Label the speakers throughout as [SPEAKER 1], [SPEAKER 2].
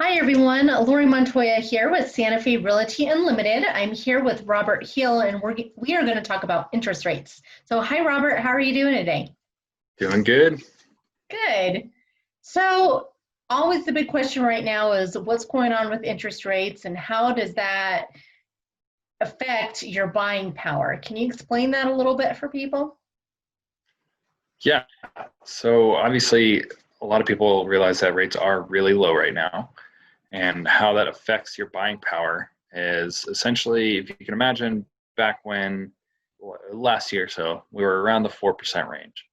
[SPEAKER 1] Hi everyone, Lori Montoya here with Santa Fe Realty Unlimited. I'm here with Robert Hill and we are going to talk about interest rates. So hi Robert, how are you doing today?
[SPEAKER 2] Doing good.
[SPEAKER 1] Good. So always the big question right now is what's going on with interest rates and how does that affect your buying power? Can you explain that a little bit for people?
[SPEAKER 2] Yeah. So obviously, a lot of people realize that rates are really low right now, and how that affects your buying power is essentially, if you can imagine, back when last year, so we were around the 4% range.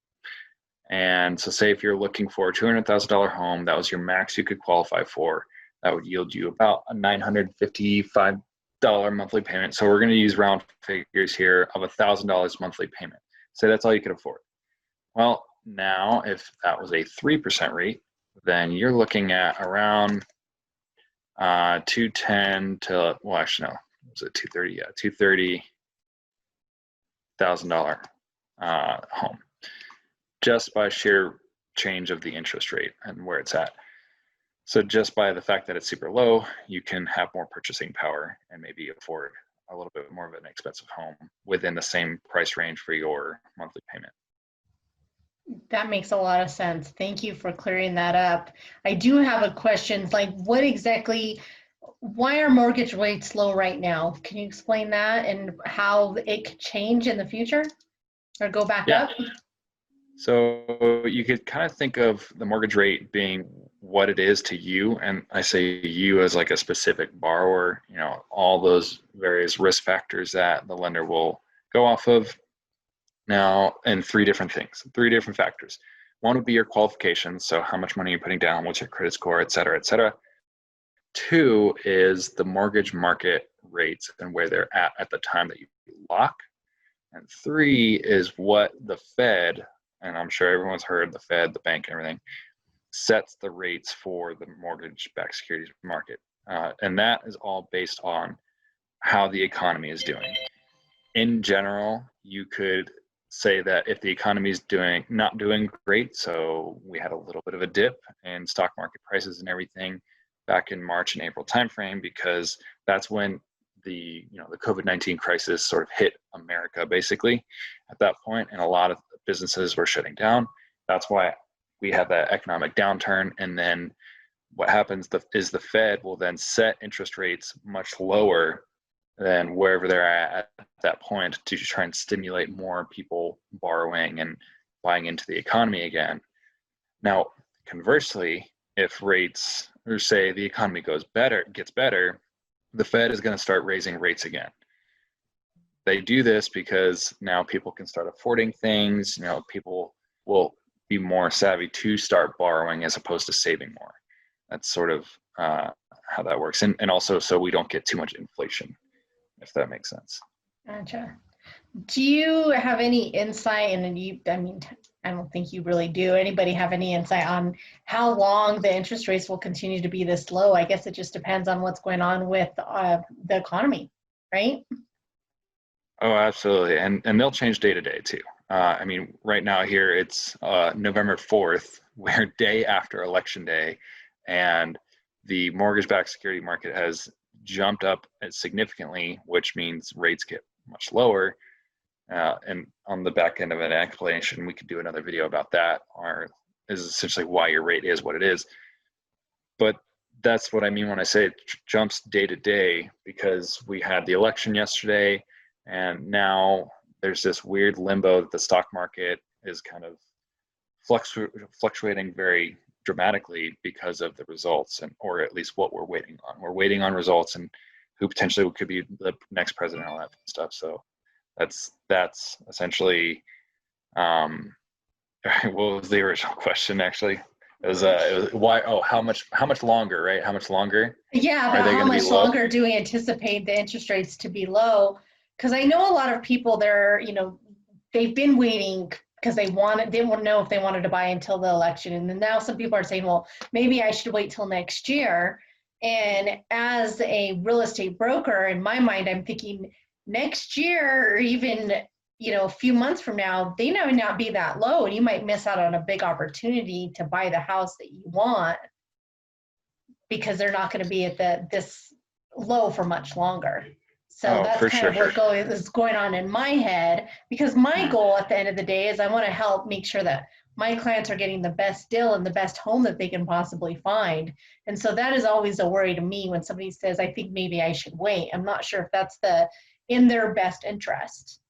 [SPEAKER 2] And so, say if you're looking for a $200,000 home, that was your max you could qualify for. That would yield you about a $955 monthly payment. So we're going to use round figures here of $1,000 monthly payment. Say that's all you could afford. Well, now if that was a 3% rate, then you're looking at around 210 to, well, actually, no, was it 230? Yeah, $230,000 home, just by sheer change of the interest rate and where it's at. So just by the fact that it's super low, you can have more purchasing power and maybe afford a little bit more of an expensive home within the same price range for your monthly payment.
[SPEAKER 1] That makes a lot of sense. Thank you for clearing that up. I do have a question, like why are mortgage rates low right now? Can you explain that and how it could change in the future or go back
[SPEAKER 2] Yeah.
[SPEAKER 1] up?
[SPEAKER 2] So you could kind of think of the mortgage rate being what it is to you. And I say you as like a specific borrower, all those various risk factors that the lender will go off of. Now, and three different factors. One would be your qualifications. So how much money you're putting down, what's your credit score, et cetera, et cetera. Two is the mortgage market rates and where they're at the time that you lock. And three is what the Fed, and I'm sure everyone's heard the Fed, the bank, and everything, sets the rates for the mortgage-backed securities market. And that is all based on how the economy is doing. In general, you could say that if the economy is not doing great, so we had a little bit of a dip in stock market prices and everything back in March and April timeframe, because that's when the COVID-19 crisis sort of hit America basically at that point, and a lot of businesses were shutting down. That's why we have that economic downturn. And then what happens is the Fed will then set interest rates much lower than wherever they're at that point to try and stimulate more people borrowing and buying into the economy again. Now, conversely, if rates, or say the economy gets better, the Fed is going to start raising rates again. They do this because now people can start affording things. People will be more savvy to start borrowing as opposed to saving more. That's sort of how that works. And also so we don't get too much inflation, if that makes sense.
[SPEAKER 1] Gotcha. Do you have any insight, and I don't think you really do. Anybody have any insight on how long the interest rates will continue to be this low? I guess it just depends on what's going on with the economy, right?
[SPEAKER 2] Oh, absolutely. And they'll change day to day too. Right now here it's November 4th, we're day after election day, and the mortgage-backed security market has jumped up significantly, which means rates get much lower. And on the back end of an explanation, we could do another video about that, or is essentially why your rate is what it is. But that's what I mean when I say it jumps day to day, because we had the election yesterday, and now there's this weird limbo that the stock market is kind of fluctuating very dramatically because of the results, or at least what we're waiting on. We're waiting on results and who potentially could be the next president and all that stuff. So that's essentially what was the original question actually? It was why? Oh, how much longer, right? How much longer?
[SPEAKER 1] Yeah,
[SPEAKER 2] Are
[SPEAKER 1] about
[SPEAKER 2] they
[SPEAKER 1] how
[SPEAKER 2] going to be
[SPEAKER 1] much
[SPEAKER 2] low?
[SPEAKER 1] longer do we anticipate the interest rates to be low? Because I know a lot of people they've been waiting because they didn't know if they wanted to buy until the election. And then now some people are saying, well, maybe I should wait till next year. And as a real estate broker, in my mind, I'm thinking next year or even, a few months from now, they may not be that low and you might miss out on a big opportunity to buy the house that you want. because they're not going to be at this low for much longer. So
[SPEAKER 2] Oh,
[SPEAKER 1] that's
[SPEAKER 2] for
[SPEAKER 1] kind of
[SPEAKER 2] sure.
[SPEAKER 1] what is going on in my head, because my
[SPEAKER 2] Mm.
[SPEAKER 1] goal at the end of the day is I want to help make sure that my clients are getting the best deal and the best home that they can possibly find. And so that is always a worry to me when somebody says, I think maybe I should wait. I'm not sure if that's in their best interest.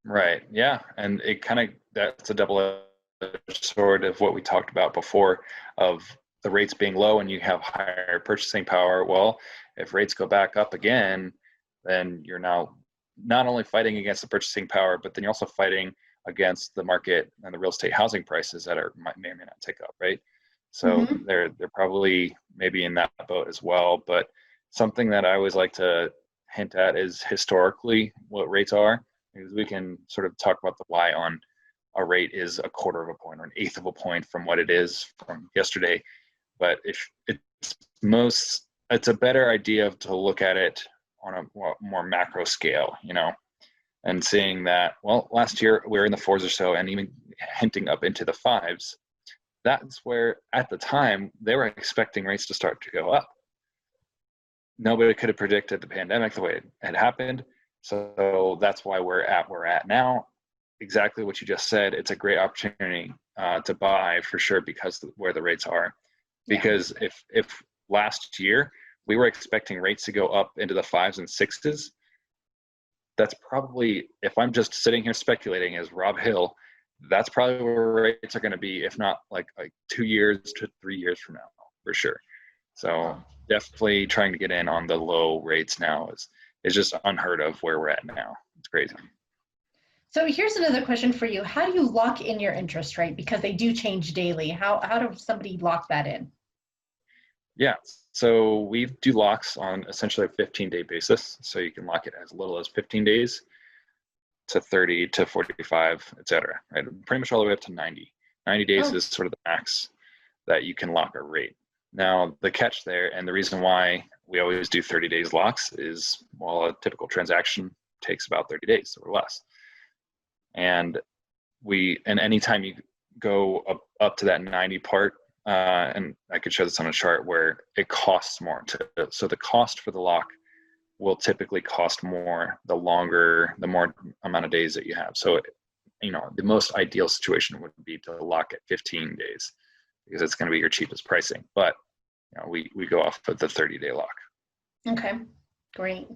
[SPEAKER 2] Right. Yeah. And it kind of, that's a double-edged sword of what we talked about before, of the rates being low and you have higher purchasing power. Well, if rates go back up again, then you're now not only fighting against the purchasing power, but then you're also fighting against the market and the real estate housing prices that may or may not tick up, right? So
[SPEAKER 1] Mm-hmm.
[SPEAKER 2] they're probably maybe in that boat as well. But something that I always like to hint at is historically what rates are, because we can sort of talk about the why on a rate is a quarter of a point or an eighth of a point from what it is from yesterday. But if it's a better idea to look at it on a more macro scale, and seeing that, well, last year we were in the fours or so, and even hinting up into the fives. That's where at the time they were expecting rates to start to go up. Nobody could have predicted the pandemic the way it had happened. So that's why we're at now. Exactly what you just said. It's a great opportunity to buy for sure, because where the rates are. Because if last year we were expecting rates to go up into the fives and sixes, that's probably, if I'm just sitting here speculating as Rob Hill, that's probably where rates are going to be, if not like 2 years to 3 years from now, for sure. So definitely trying to get in on the low rates now is just unheard of where we're at now. It's crazy.
[SPEAKER 1] So here's another question for you. How do you lock in your interest rate? Because they do change daily. How does somebody lock that in?
[SPEAKER 2] Yeah, so we do locks on essentially a 15-day basis. So you can lock it as little as 15 days to 30 to 45, et cetera, right? Pretty much all the way up to 90. 90 days is sort of the max that you can lock a rate. Now, the catch there, and the reason why we always do 30 days locks is, well, a typical transaction takes about 30 days or less. And anytime you go up to that 90 part, and I could show this on a chart where it costs more. So the cost for the lock will typically cost more the more amount of days that you have. So, the most ideal situation would be to lock at 15 days, because it's going to be your cheapest pricing. But we go off of the 30-day lock.
[SPEAKER 1] Okay, great.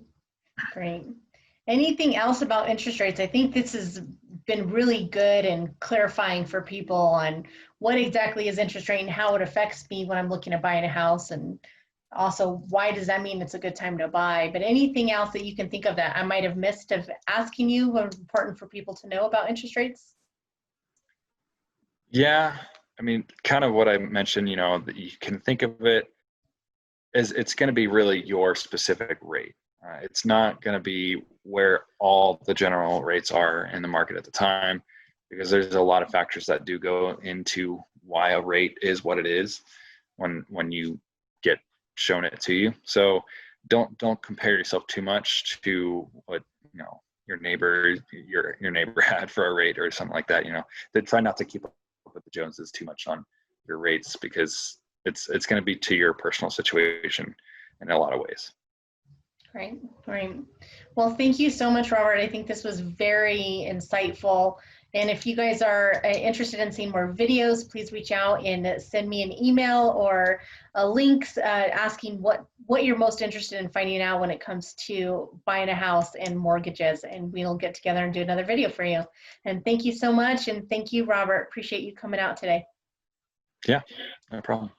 [SPEAKER 1] Anything else about interest rates? I think this has been really good and clarifying for people on what exactly is interest rate and how it affects me when I'm looking at buying a house, and also why does that mean it's a good time to buy. But anything else that you can think of that I might have missed of asking you was important for people to know about interest rates?
[SPEAKER 2] Yeah, I mean, kind of what I mentioned, that you can think of it as it's going to be really your specific rate. It's not going to be where all the general rates are in the market at the time, because there's a lot of factors that do go into why a rate is what it is when you get shown it to you. So don't compare yourself too much to what your neighbor had for a rate or something like that. They try not to keep up with the Joneses too much on your rates, because it's going to be to your personal situation in a lot of ways.
[SPEAKER 1] Great. Well, thank you so much, Robert. I think this was very insightful. And if you guys are interested in seeing more videos, please reach out and send me an email or links asking what you're most interested in finding out when it comes to buying a house and mortgages. And we'll get together and do another video for you. And thank you so much. And thank you, Robert. Appreciate you coming out today.
[SPEAKER 2] Yeah, no problem.